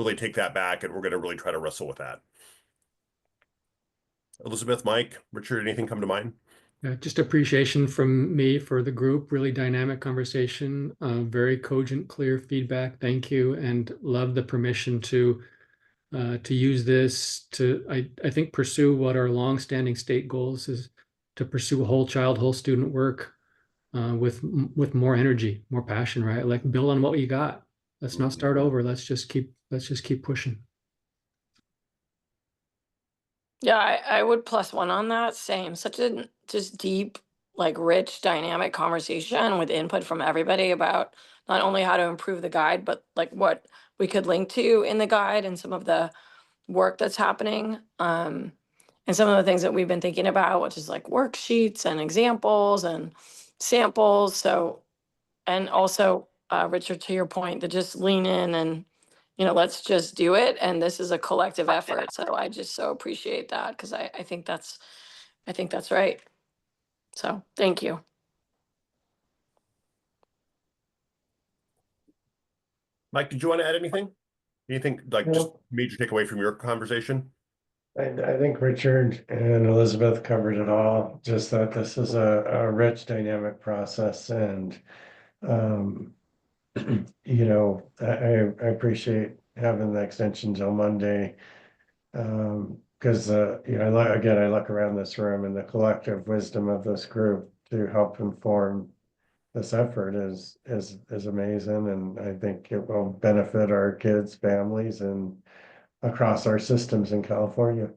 really take that back, and we're going to really try to wrestle with that. Elizabeth, Mike, Richard, anything come to mind? Just appreciation from me for the group. Really dynamic conversation, very cogent, clear feedback. Thank you, and love the permission to use this to I think pursue what our longstanding state goals is to pursue whole child, whole student work with more energy, more passion. Right, like build on what you got. Let's not start over. Let's just keep pushing. Yeah, I would +1 on that. Same. Such a just deep, like rich, dynamic conversation with input from everybody about not only how to improve the guide, but like what we could link to in the guide and some of the work that's happening. And some of the things that we've been thinking about, which is like worksheets and examples and samples. So, and also, Richard, to your point, to just lean in and let's just do it. And this is a collective effort. So I just so appreciate that because I think that's right. So thank you. Mike, did you want to add anything? Anything like just major takeaway from your conversation? I think Richard and Elizabeth covered it all. Just that this is a rich, dynamic process, and I appreciate having the extension till Monday. Because I look around this room and the collective wisdom of this group to help inform this effort is amazing, and I think it will benefit our kids, families, and across our systems in California.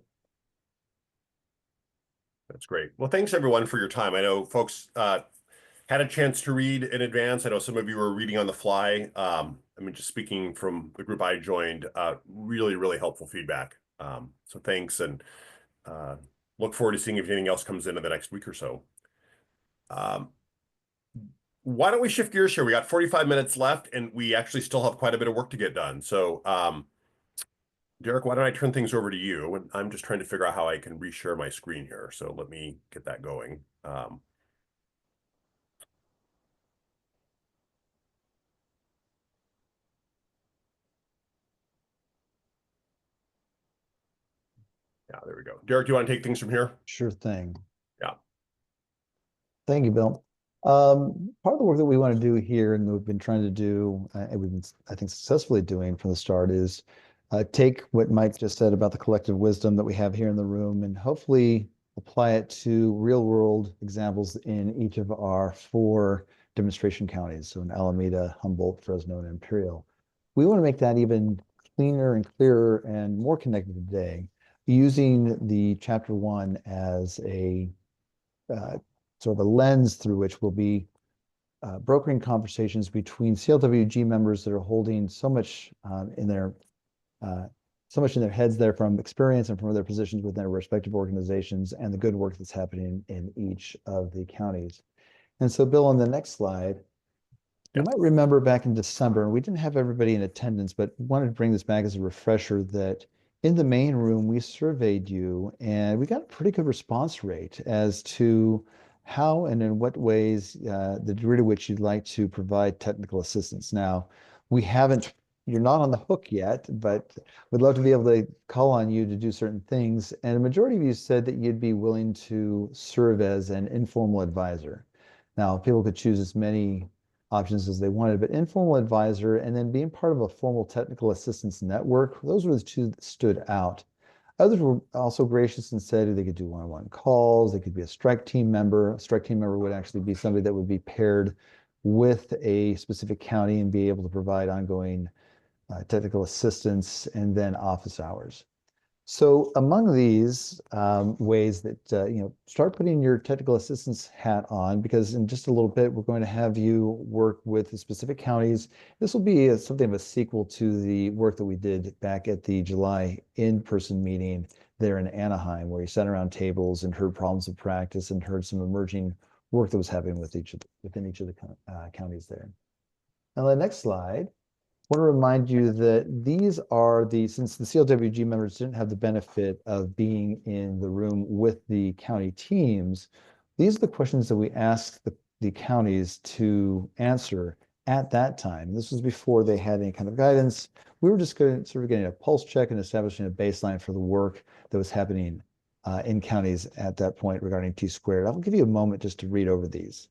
That's great. Well, thanks everyone for your time. I know folks had a chance to read in advance. I know some of you were reading on the fly. I mean, just speaking from the group I joined, really, really helpful feedback. So thanks, and look forward to seeing if anything else comes in the next week or so. Why don't we shift gears here? We got 45 minutes left, and we actually still have quite a bit of work to get done. So, Derek, why don't I turn things over to you? And I'm just trying to figure out how I can reshare my screen here. So let me get that going. Yeah, there we go. Derek, do you want to take things from here? Sure thing. Yeah. Thank you, Bill. Part of the work that we want to do here, and we've been trying to do, and we've been, I think, successfully doing from the start, is take what Mike just said about the collective wisdom that we have here in the room and hopefully apply it to real world examples in each of our 4 demonstration counties. So in Alameda, Humboldt, Fresno, and Imperial. We want to make that even cleaner and clearer and more connected today, using the chapter 1 as a sort of a lens through which we'll be brokering conversations between CLWG members that are holding so much in their heads there from experience and from their positions within their respective organizations, and the good work that's happening in each of the counties. And so, Bill, on the next slide, you might remember back in December, and we didn't have everybody in attendance, but wanted to bring this back as a refresher that in the main room, we surveyed you, and we got a pretty good response rate as to how and in what ways the degree to which you'd like to provide technical assistance. Now, you're not on the hook yet, but we'd love to be able to call on you to do certain things. And a majority of you said that you'd be willing to serve as an informal advisor. Now, people could choose as many options as they wanted, but informal advisor and then being part of a formal technical assistance network, those were the 2 that stood out. Others were also gracious and said they could do one-on-one calls. They could be a strike team member. A strike team member would actually be somebody that would be paired with a specific county and be able to provide ongoing technical assistance and then office hours. So among these ways that, start putting your technical assistance hat on, because in just a little bit, we're going to have you work with the specific counties. This will be something of a sequel to the work that we did back at the July in-person meeting there in Anaheim, where you sat around tables and heard problems of practice and heard some emerging work that was happening within each of the counties there. Now, the next slide. I want to remind you that these are since the CLWG members didn't have the benefit of being in the room with the county teams, these are the questions that we asked the counties to answer at that time. This was before they had any kind of guidance. we were just going sort of getting a pulse check and establishing a baseline for the work that was happening in counties at that point regarding T-squared. I'll give you a moment just to read over these.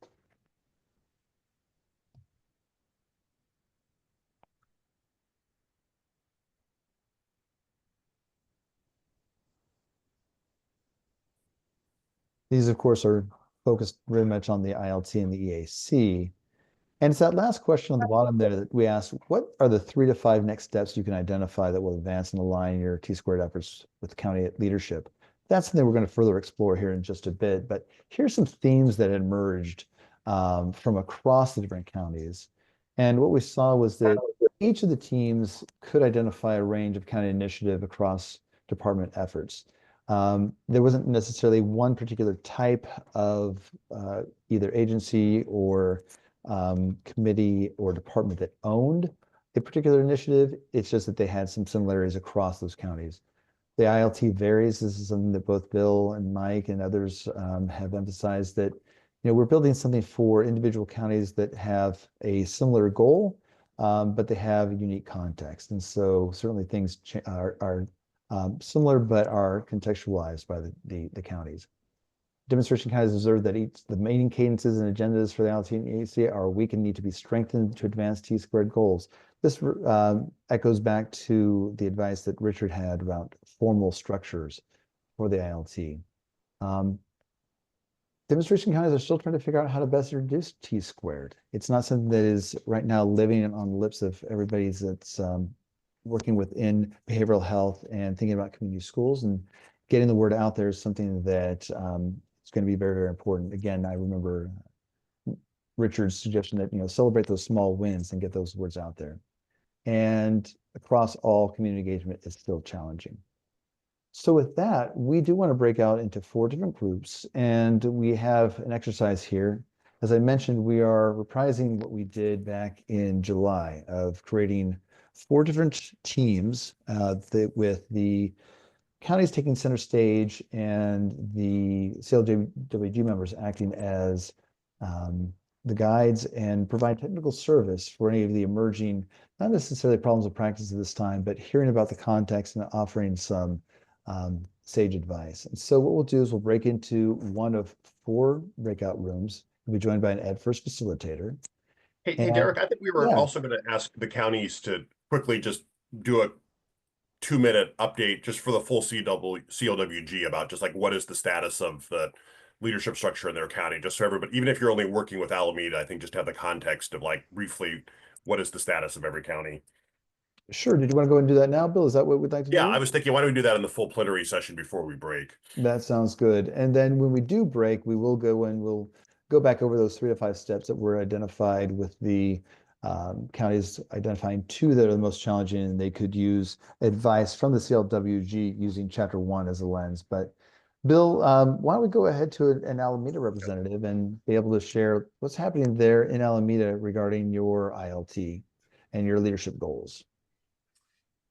These, of course, are focused very much on the ILT and the EAC. And it's that last question on the bottom there that we asked, what are the 3 to 5 next steps you can identify that will advance and align your T-squared efforts with county leadership? That's something we're going to further explore here in just a bit, but here's some themes that emerged from across the different counties. And what we saw was that each of the teams could identify a range of county initiative across department efforts. There wasn't necessarily one particular type of either agency or committee or department that owned a particular initiative. It's just that they had some similarities across those counties. The ILT varies. This is something that both Bill and Mike and others have emphasized, that we're building something for individual counties that have a similar goal, but they have a unique context. And so certainly things are similar, but are contextualized by the counties. Demonstration counties observed that the meeting cadences and agendas for the ILT and EAC are weak and need to be strengthened to advance T-squared goals. This echoes back to the advice that Richard had about formal structures for the ILT. Demonstration counties are still trying to figure out how to best reduce T-squared. It's not something that is right now living on the lips of everybody that's working within behavioral health and thinking about community schools, and getting the word out there is something that is going to be very, very important. Again, I remember Richard's suggestion that, celebrate those small wins and get those words out there. And across all, community engagement is still challenging. So with that, we do want to break out into 4 different groups, and we have an exercise here. As I mentioned, we are reprising what we did back in July of creating 4 different teams with the counties taking center stage and the CLWG members acting as the guides and provide technical service for any of the emerging, not necessarily problems of practice at this time, but hearing about the context and offering some sage advice. And so what we'll do is we'll break into one of 4 breakout rooms. We'll be joined by an EdFirst facilitator. Hey, Derek, I think we were also going to ask the counties to quickly just do a 2-minute update just for the full CLWG about just like what is the status of the leadership structure in their county, just so everybody, even if you're only working with Alameda, I think just have the context of like briefly what is the status of every county. Sure. Did you want to go and do that now, Bill? Is that what we'd like to do? Yeah, I was thinking, why don't we do that in the full plenary session before we break? That sounds good. And then when we do break, we will go and we'll go back over those 3 to 5 steps that were identified, with the counties identifying 2 that are the most challenging, and they could use advice from the CLWG using Chapter 1 as a lens. But Bill, why don't we go ahead to an Alameda representative and be able to share what's happening there in Alameda regarding your ILT and your leadership goals.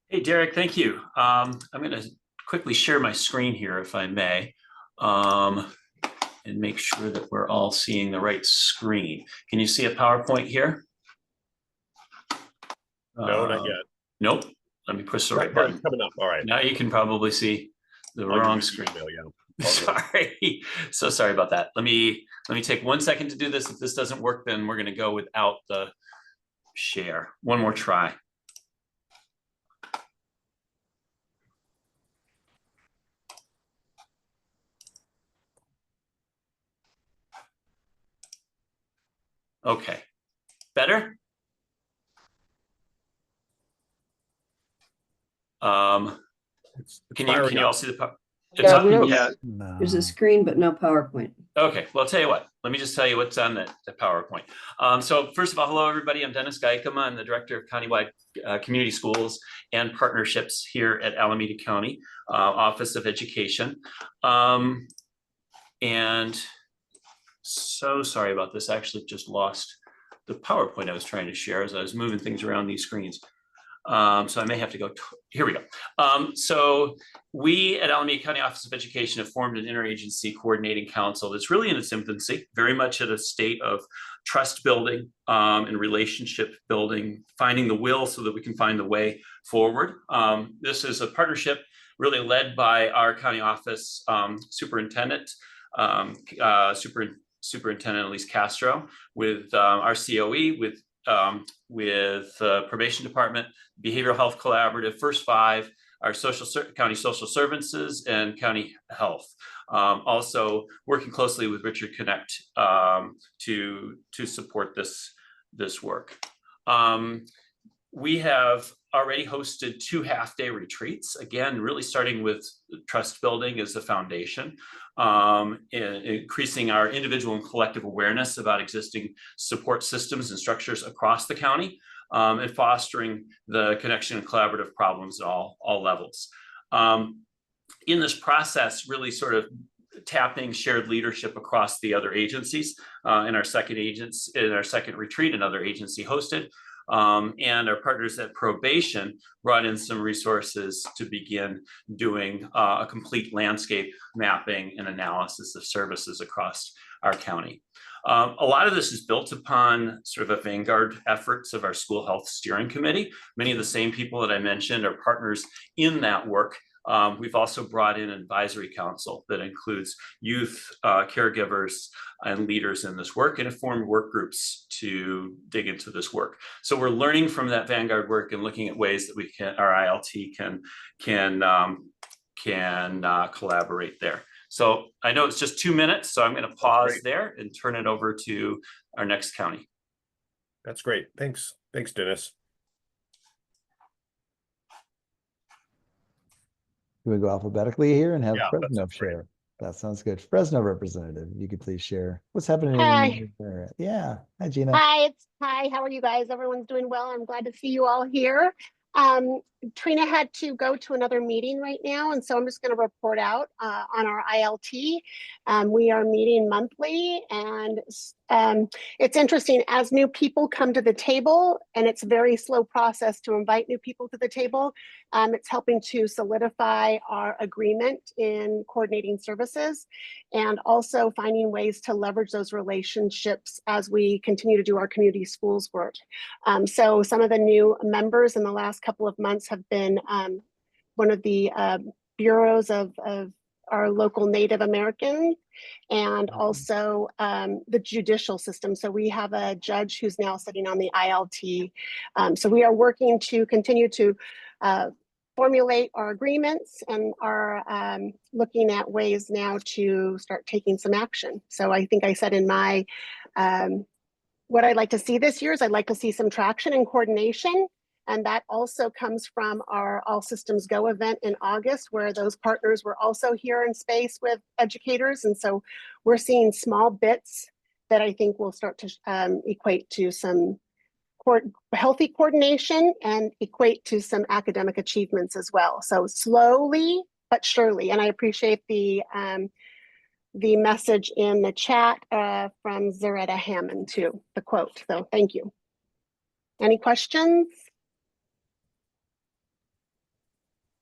Hey, Derek, thank you. I'm going to quickly share my screen here, if I may, and make sure that we're all seeing the right screen. Can you see a PowerPoint here? No, not yet. Nope. Let me push the right button. Coming up. All right. Now you can probably see the wrong screen. Email, yeah. Sorry. So sorry about that. Let me take 1 second to do this. If this doesn't work, then we're going to go without the share. One more try. Okay. Better? Can you all see the power? Yeah, No. there's a screen, but no PowerPoint. Okay, well, I'll tell you what. Let me just tell you what's on the PowerPoint. So first of all, hello, everybody. I'm Dennis Geikema. I'm the Director of Countywide Community Schools and Partnerships here at Alameda County Office of Education. And so sorry about this. I actually just lost the PowerPoint I was trying to share as I was moving things around these screens. So I may have to go, here we go. So we at Alameda County Office of Education have formed an interagency coordinating council that's really in its infancy, very much at a state of trust building and relationship building, finding the will so that we can find the way forward. This is a partnership really led by our county office superintendent, Superintendent Elise Castro, with our COE, with probation department, behavioral health collaborative, First Five, our county social services, and county health. Also working closely with Richard Connect to support this work. We have already hosted 2 half-day retreats, again, really starting with trust building as the foundation, increasing our individual and collective awareness about existing support systems and structures across the county, and fostering the connection and collaborative problems at all levels. In this process, really sort of tapping shared leadership across the other agencies. In our second retreat, another agency hosted. And our partners at probation brought in some resources to begin doing a complete landscape mapping and analysis of services across our county. A lot of this is built upon sort of a vanguard efforts of our school health steering committee. Many of the same people that I mentioned are partners in that work. We've also brought in an advisory council that includes youth, caregivers, and leaders in this work, and have formed work groups to dig into this work. So we're learning from that vanguard work and looking at ways that our ILT can collaborate there. So I know it's just 2 minutes, so I'm going to pause there and turn it over to our next county. That's great. Thanks, Dennis. We go alphabetically here and have Yeah, Fresno share. That sounds good. Fresno representative, you could please share what's happening. Hi. Yeah. Hi, Gina. Hi, how are you guys? Everyone's doing well. I'm glad to see you all here. Trina had to go to another meeting right now, and so I'm just going to report out on our ILT. We are meeting monthly, and it's interesting as new people come to the table, and it's a very slow process to invite new people to the table. It's helping to solidify our agreement in coordinating services and also finding ways to leverage those relationships as we continue to do our community schools work. So some of the new members in the last couple of months have been one of the bureaus of our local Native Americans, and also the judicial system. So we have a judge who's now sitting on the ILT. So we are working to continue to formulate our agreements and are looking at ways now to start taking some action. So I think I said in my, what I'd like to see this year is I'd like to see some traction and coordination. And that also comes from our All Systems Go event in August, where those partners were also here in space with educators. And so we're seeing small bits that I think will start to equate to some healthy coordination and equate to some academic achievements as well. So slowly but surely. And I appreciate the message in the chat from Zaretta Hammond too, the quote. So thank you. Any questions?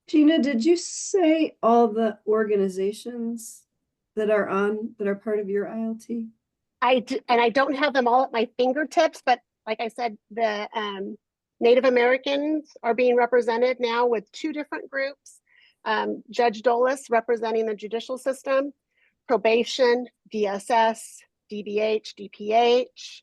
Gina, did you say all the organizations that are part of your ILT? I do, and I don't have them all at my fingertips, but like I said, the Native Americans are being represented now with 2 different groups. Judge Dolis representing the judicial system, probation, DSS, DBH, DPH,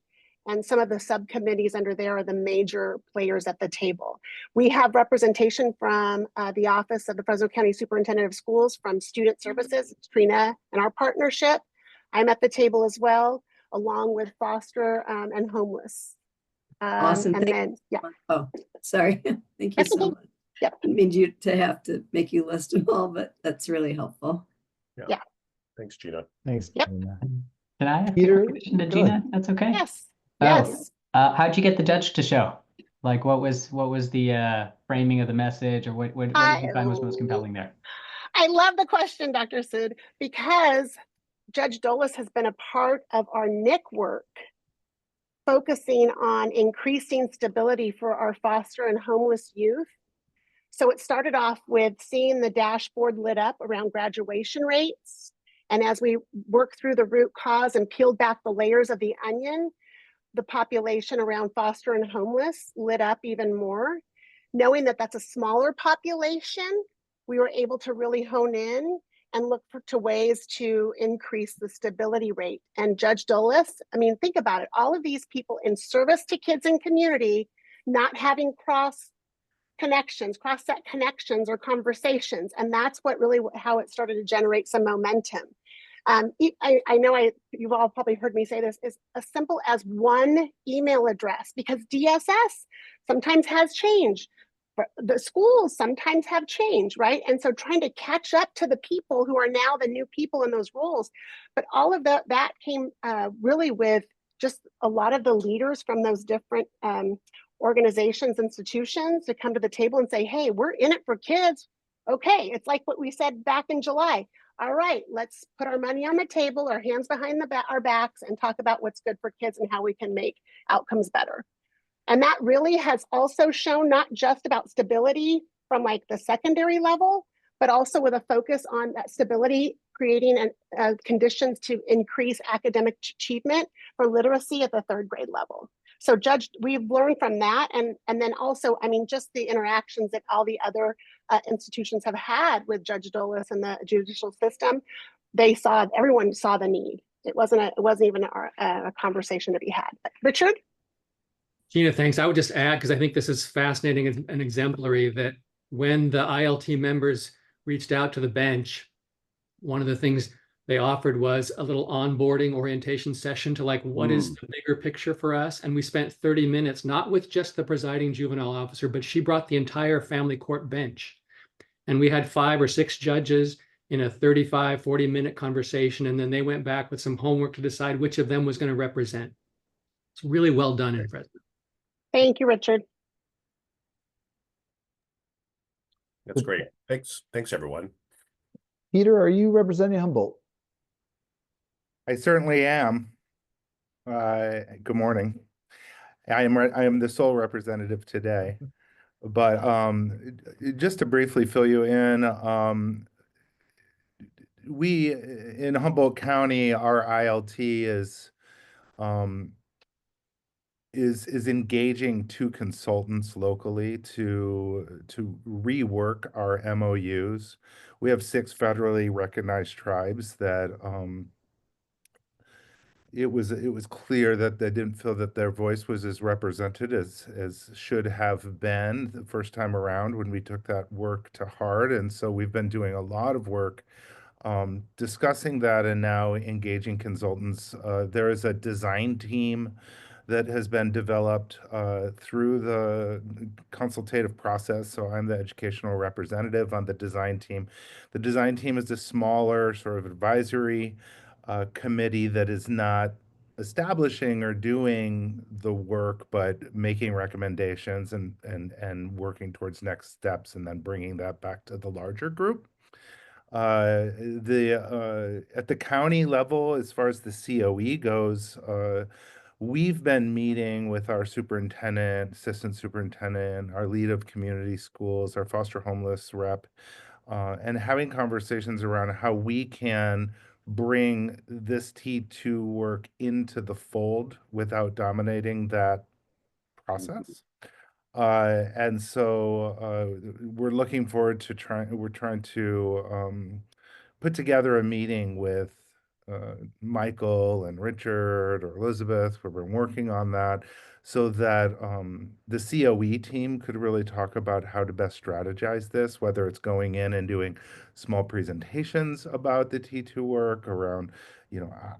and some of the subcommittees under there are the major players at the table. We have representation from the Office of the Fresno County Superintendent of Schools, from Student Services, Trina, and our partnership. I'm at the table as well, along with Foster and Homeless. Awesome. And then, yeah. Oh, sorry. Thank you so much. Yep. I mean, you to have to make you list them all, but that's really helpful. Yeah. Thanks, Gina. Thanks, Yep. Gina. Can I ask Peter, a question to go Gina? ahead. That's okay. Yes. Oh, Yes. how'd you get the judge to show? Like, what was the framing of the message, or what did you find was most compelling there? I love the question, Dr. Sood, because Judge Dolis has been a part of our NIC work focusing on increasing stability for our foster and homeless youth. So it started off with seeing the dashboard lit up around graduation rates. And as we worked through the root cause and peeled back the layers of the onion, the population around foster and homeless lit up even more. Knowing that that's a smaller population, we were able to really hone in and look to ways to increase the stability rate. And Judge Dolis, I mean, think about it. All of these people in service to kids and community, not having cross-set connections or conversations. And that's what really how it started to generate some momentum. I know you've all probably heard me say this, is as simple as one email address, because DSS sometimes has changed. The schools sometimes have changed, right? And so trying to catch up to the people who are now the new people in those roles. But all of that came really with just a lot of the leaders from those different organizations, institutions to come to the table and say, hey, we're in it for kids. Okay, it's like what we said back in July. All right, let's put our money on the table, our hands behind our backs, and talk about what's good for kids and how we can make outcomes better. And that really has also shown not just about stability from like the secondary level, but also with a focus on that stability, creating conditions to increase academic achievement for literacy at the 3rd grade level. So Judge, we've learned from that. And then also, I mean, just the interactions that all the other institutions have had with Judge Dolis and the judicial system, everyone saw the need. It wasn't even a conversation to be had. Richard? Gina, thanks. I would just add, because I think this is fascinating and exemplary, that when the ILT members reached out to the bench, one of the things they offered was a little onboarding orientation session to like, what is the bigger picture for us? And we spent 30 minutes, not with just the presiding juvenile officer, but she brought the entire family court bench. And we had 5 or 6 judges in a 35, 40-minute conversation. And then they went back with some homework to decide which of them was going to represent. It's really well done and present. Thank you, Richard. That's great. Thanks, everyone. Peter, are you representing Humboldt? I certainly am. Good morning. I am the sole representative today, but just to briefly fill you in, we in Humboldt County, our ILT is engaging 2 consultants locally to rework our MOUs. We have 6 federally recognized tribes that it was clear that they didn't feel that their voice was as represented as should have been the first time around when we took that work to heart. And so we've been doing a lot of work discussing that and now engaging consultants. There is a design team that has been developed through the consultative process. So I'm the educational representative on the design team. The design team is a smaller sort of advisory committee that is not establishing or doing the work, but making recommendations and working towards next steps and then bringing that back to the larger group. At the county level, as far as the COE goes, we've been meeting with our superintendent, assistant superintendent, our lead of community schools, our foster homeless rep, and having conversations around how we can bring this T2 work into the fold without dominating that process. And so we're looking forward to trying to put together a meeting with Michael and Richard or Elizabeth. We've been working on that so that the COE team could really talk about how to best strategize this, whether it's going in and doing small presentations about the T2 work around,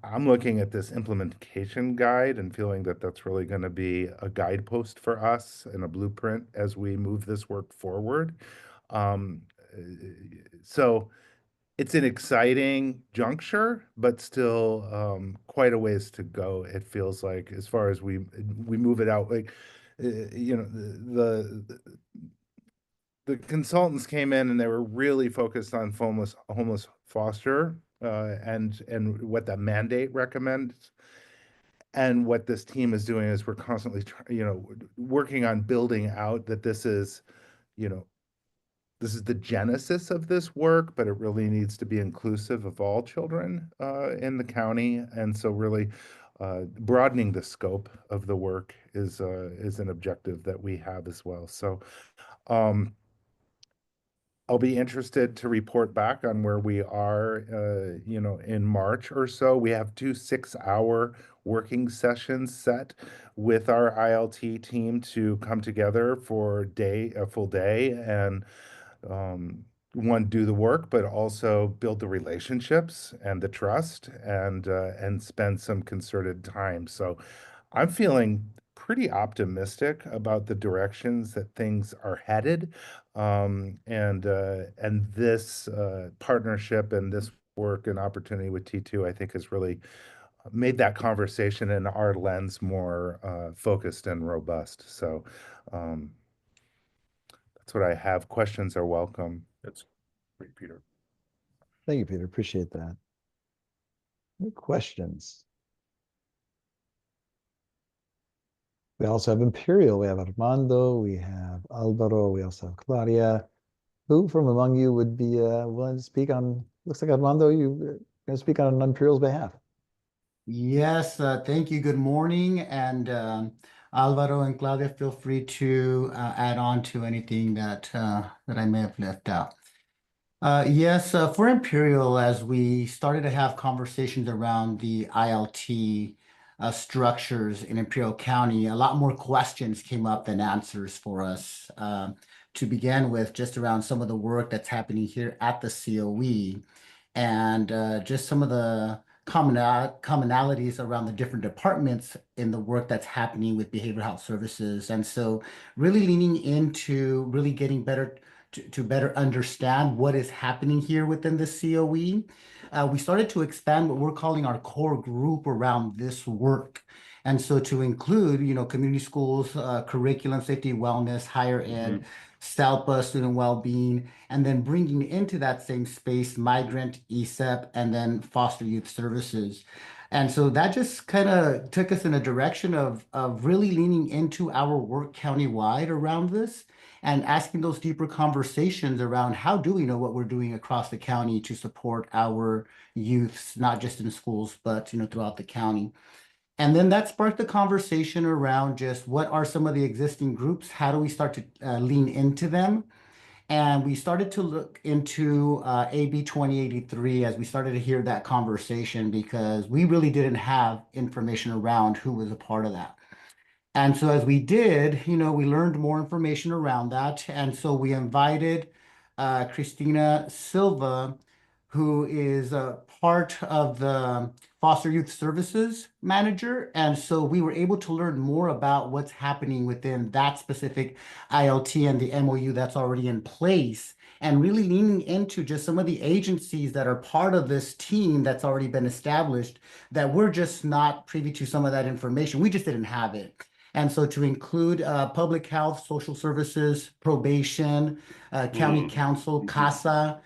I'm looking at this implementation guide and feeling that that's really going to be a guidepost for us and a blueprint as we move this work forward. So it's an exciting juncture, but still quite a ways to go. It feels like, as far as we move it out, like the consultants came in and they were really focused on homeless foster and what that mandate recommends. And what this team is doing is we're constantly, working on building out that this is, this is the genesis of this work, but it really needs to be inclusive of all children in the county. And so really broadening the scope of the work is an objective that we have as well. So I'll be interested to report back on where we are, in March or so. We have 2 6-hour working sessions set with our ILT team to come together for a full day and one, do the work, but also build the relationships and the trust and spend some concerted time. So I'm feeling pretty optimistic about the directions that things are headed. And this partnership and this work and opportunity with T2, I think, has really made that conversation and our lens more focused and robust. So that's what I have. Questions are welcome. That's great, Peter. Thank you, Peter. Appreciate that. Any questions? We also have Imperial. We have Armando. We have Alvaro. We also have Claudia. Who from among you would be willing to speak on? Looks like Armando, you're going to speak on Imperial's behalf. Yes, thank you. Good morning. And Alvaro and Claudia, feel free to add on to anything that I may have left out. Yes, for Imperial, as we started to have conversations around the ILT structures in Imperial County, a lot more questions came up than answers for us. To begin with, just around some of the work that's happening here at the COE and just some of the commonalities around the different departments in the work that's happening with behavioral health services. And so really leaning into really getting better to better understand what is happening here within the COE. We started to expand what we're calling our core group around this work. And so to include, community schools, curriculum, safety, wellness, higher ed, STELPA, student well-being, and then bringing into that same space, migrant, ESEP, and then foster youth services. And so that just kind of took us in a direction of really leaning into our work countywide around this and asking those deeper conversations around how do we know what we're doing across the county to support our youths, not just in schools, but throughout the county. And then that sparked the conversation around just what are some of the existing groups? How do we start to lean into them? And we started to look into AB 2083 as we started to hear that conversation because we really didn't have information around who was a part of that. And so as we did, we learned more information around that. And so we invited Christina Silva, who is a part of the Foster Youth Services Manager. And so we were able to learn more about what's happening within that specific ILT and the MOU that's already in place, and really leaning into just some of the agencies that are part of this team that's already been established, that we're just not privy to some of that information. We just didn't have it. And so to include public health, social services, probation, county council, CASA,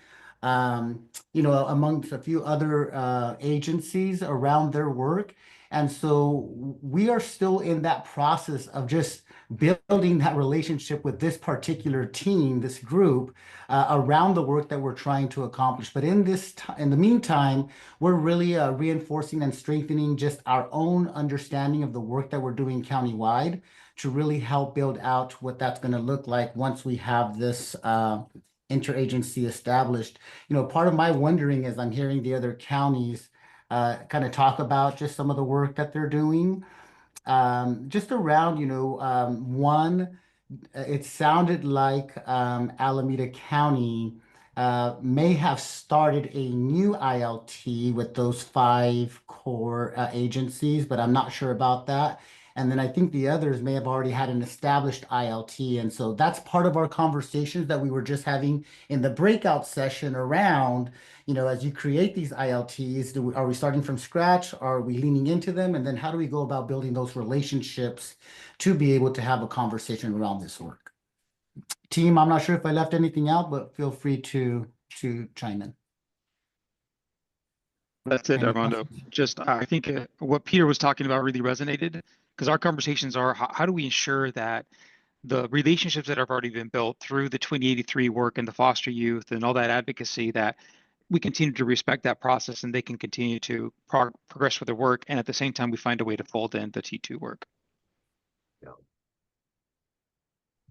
amongst a few other agencies around their work. And so we are still in that process of just building that relationship with this particular team, this group, around the work that we're trying to accomplish. But in the meantime, we're really reinforcing and strengthening just our own understanding of the work that we're doing countywide to really help build out what that's going to look like once we have this interagency established. Part of my wondering is I'm hearing the other counties kind of talk about just some of the work that they're doing. Just around, one, it sounded like Alameda County may have started a new ILT with those 5 core agencies, but I'm not sure about that. And then I think the others may have already had an established ILT. And so that's part of our conversations that we were just having in the breakout session around, as you create these ILTs, are we starting from scratch? Are we leaning into them? And then how do we go about building those relationships to be able to have a conversation around this work? Team, I'm not sure if I left anything out, but feel free to chime in. That's it, Any Armando. questions? Just, I think what Peter was talking about really resonated because our conversations are how do we ensure that the relationships that have already been built through the 2083 work and the foster youth and all that advocacy, that we continue to respect that process and they can continue to progress with their work. And at the same time, we find a way to fold in the T2 work.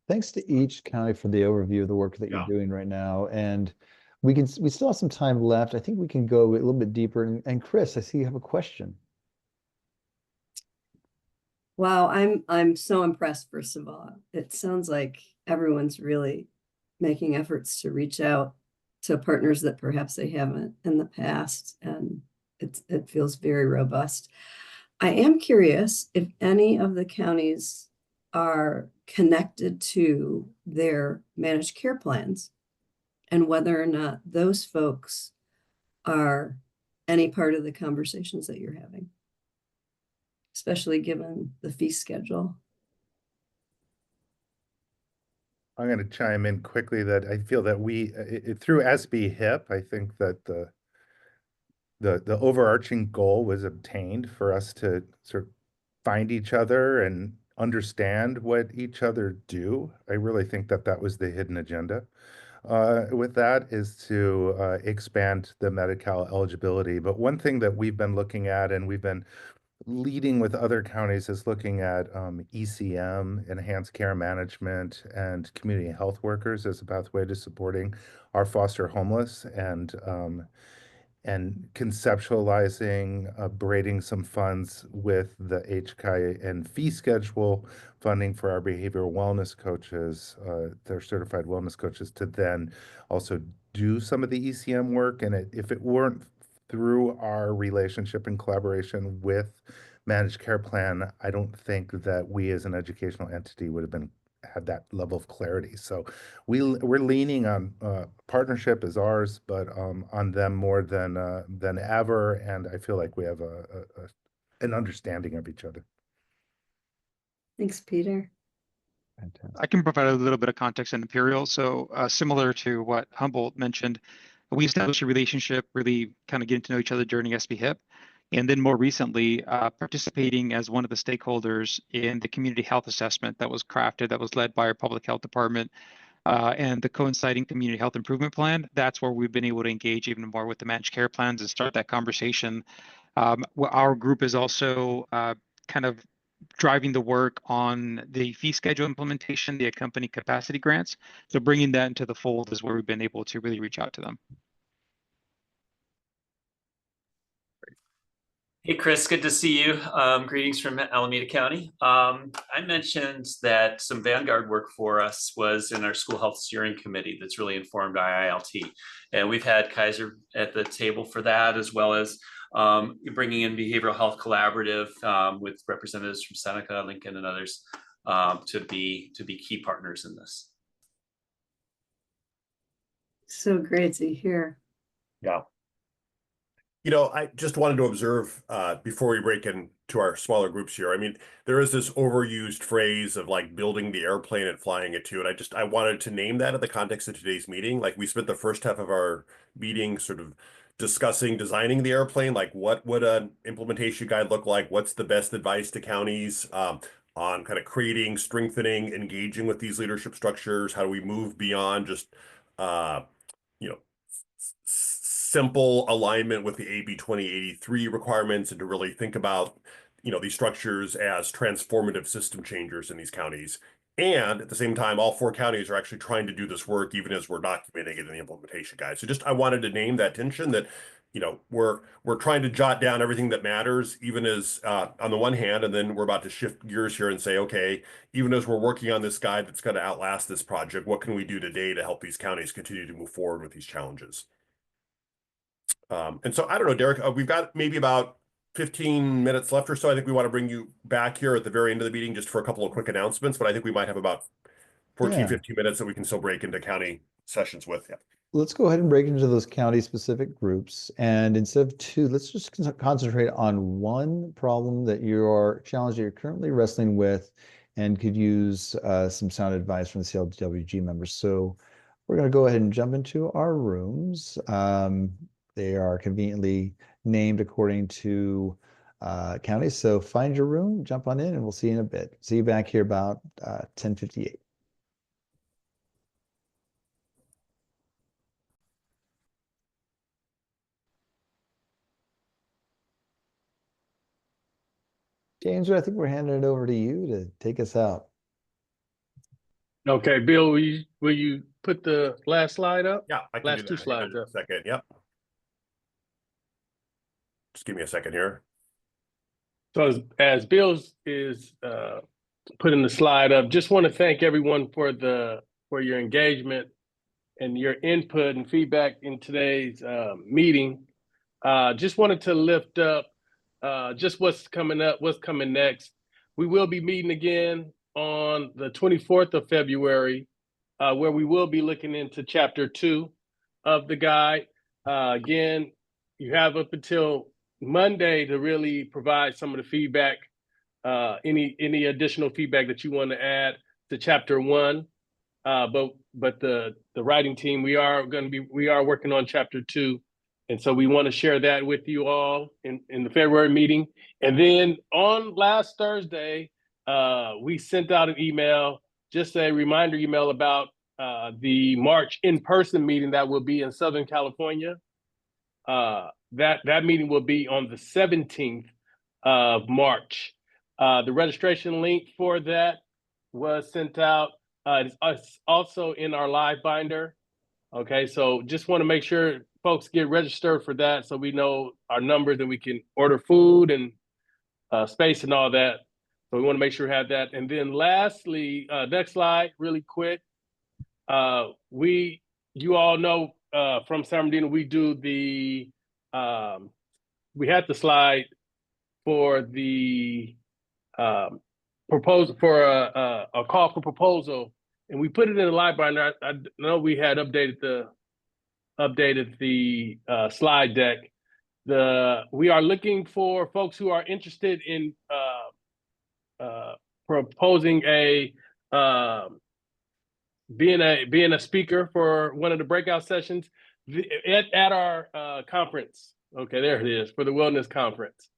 Thanks to each county for the overview of the work that you're doing right now. And we still have some time left. I think we can go a little bit deeper. And Chris, I see you have a question. Wow, I'm so impressed, first of all. It sounds like everyone's really making efforts to reach out to partners that perhaps they haven't in the past, and it feels very robust. I am curious if any of the counties are connected to their managed care plans and whether or not those folks are any part of the conversations that you're having, especially given the fee schedule. I'm going to chime in quickly that I feel that we, through SB HIP, I think that the overarching goal was obtained for us to sort of find each other and understand what each other do. I really think that that was the hidden agenda. With that is to expand the Medi-Cal eligibility. But one thing that we've been looking at and we've been leading with other counties is looking at ECM, enhanced care management, and community health workers as a pathway to supporting our foster homeless and conceptualizing, braiding some funds with the HCI and fee schedule funding for our behavioral wellness coaches, their certified wellness coaches, to then also do some of the ECM work. And if it weren't through our relationship and collaboration with Managed Care Plan, I don't think that we as an educational entity would have had that level of clarity. So we're leaning on partnership as ours, but on them more than ever. And I feel like we have an understanding of each other. Thanks, Peter. I can provide a little bit of context in Imperial. So similar to what Humboldt mentioned, we established a relationship, really kind of getting to know each other during SB HIP. And then more recently, participating as one of the stakeholders in the community health assessment that was crafted, that was led by our public health department, and the coinciding community health improvement plan. That's where we've been able to engage even more with the managed care plans and start that conversation. Our group is also kind of driving the work on the fee schedule implementation, the accompanying capacity grants. So bringing that into the fold is where we've been able to really reach out to them. Hey, Chris, good to see you. Greetings from Alameda County. I mentioned that some Vanguard work for us was in our school health steering committee that's really informed IILT. And we've had Kaiser at the table for that, as well as bringing in Behavioral Health Collaborative with representatives from Seneca, Lincoln, and others to be key partners in this. So great to hear. Yeah. You know, I just wanted to observe before we break into our smaller groups here. I mean, there is this overused phrase of like building the airplane and flying it too. And I wanted to name that in the context of today's meeting. Like we spent the first half of our meeting sort of discussing designing the airplane, like what would an implementation guide look like? What's the best advice to counties on kind of creating, strengthening, engaging with these leadership structures? How do we move beyond just, you know, simple alignment with the AB 2083 requirements and to really think about, you know, these structures as transformative system changers in these counties. And at the same time, all 4 counties are actually trying to do this work, even as we're documenting it in the implementation guide. So just, I wanted to name that tension that, you know, we're trying to jot down everything that matters, even as on the one hand, and then we're about to shift gears here and say, okay, even as we're working on this guide that's going to outlast this project, what can we do today to help these counties continue to move forward with these challenges? And so I don't know, Derek, we've got maybe about 15 minutes left or so. I think we want to bring you back here at the very end of the meeting just for a couple of quick announcements, but I think we might have about 14, 15 minutes that we can still break into county sessions with. Yeah. Let's go ahead and break into those county-specific groups. And instead of 2, let's just concentrate on one problem that challenge that you're currently wrestling with and could use some sound advice from the CLWG members. So we're going to go ahead and jump into our rooms. They are conveniently named according to counties. So find your room, jump on in, and we'll see you in a bit. See you back here about 10:58. James, I think we're handing it over to you to take us out. Okay, Bill, will you put the last slide up? Yeah, I can Last do two that. Hang slides on up. a second. Yep. Just give me a second here. So as Bill is putting the slide up, just want to thank everyone for your engagement and your input and feedback in today's meeting. Just wanted to lift up just what's coming up, what's coming next. We will be meeting again on the 24th of February, where we will be looking into chapter 2 of the guide. Again, you have up until Monday to really provide some of the feedback, any additional feedback that you want to add to chapter 1. But the writing team, we are working on chapter 2. And so we want to share that with you all in the February meeting. And then on last Thursday, we sent out an email, just a reminder email about the March in-person meeting that will be in Southern California. That meeting will be on the 17th of March. The registration link for that was sent out. It's also in our live binder. Okay, so just want to make sure folks get registered for that so we know our numbers and we can order food and space and all that. So we want to make sure we have that. And then lastly, next slide, really quick. You all know from San Bernardino, we do we had the slide for the proposal for a call for proposal, and we put it in the live binder. I know we had updated the slide deck. We are looking for folks who are interested in proposing being a speaker for one of the breakout sessions at our conference. Okay, there it is, for the wellness conference.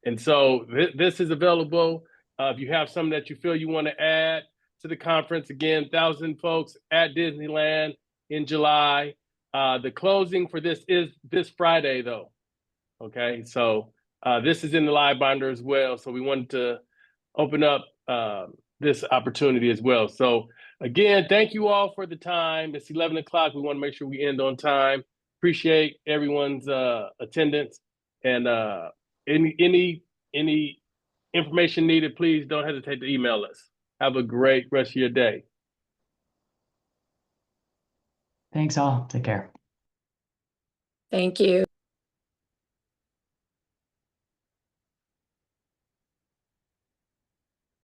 And so this is available. If you have something that you feel you want to add to the conference, again, 1,000 folks at Disneyland in July. The closing for this is this Friday, though. Okay, so this is in the live binder as well. So we wanted to open up this opportunity as well. So again, thank you all for the time. It's 11 o'clock. We want to make sure we end on time. Appreciate everyone's attendance, and any information needed, please don't hesitate to email us. Have a great rest of your day. Thanks all. Take care. Thank you.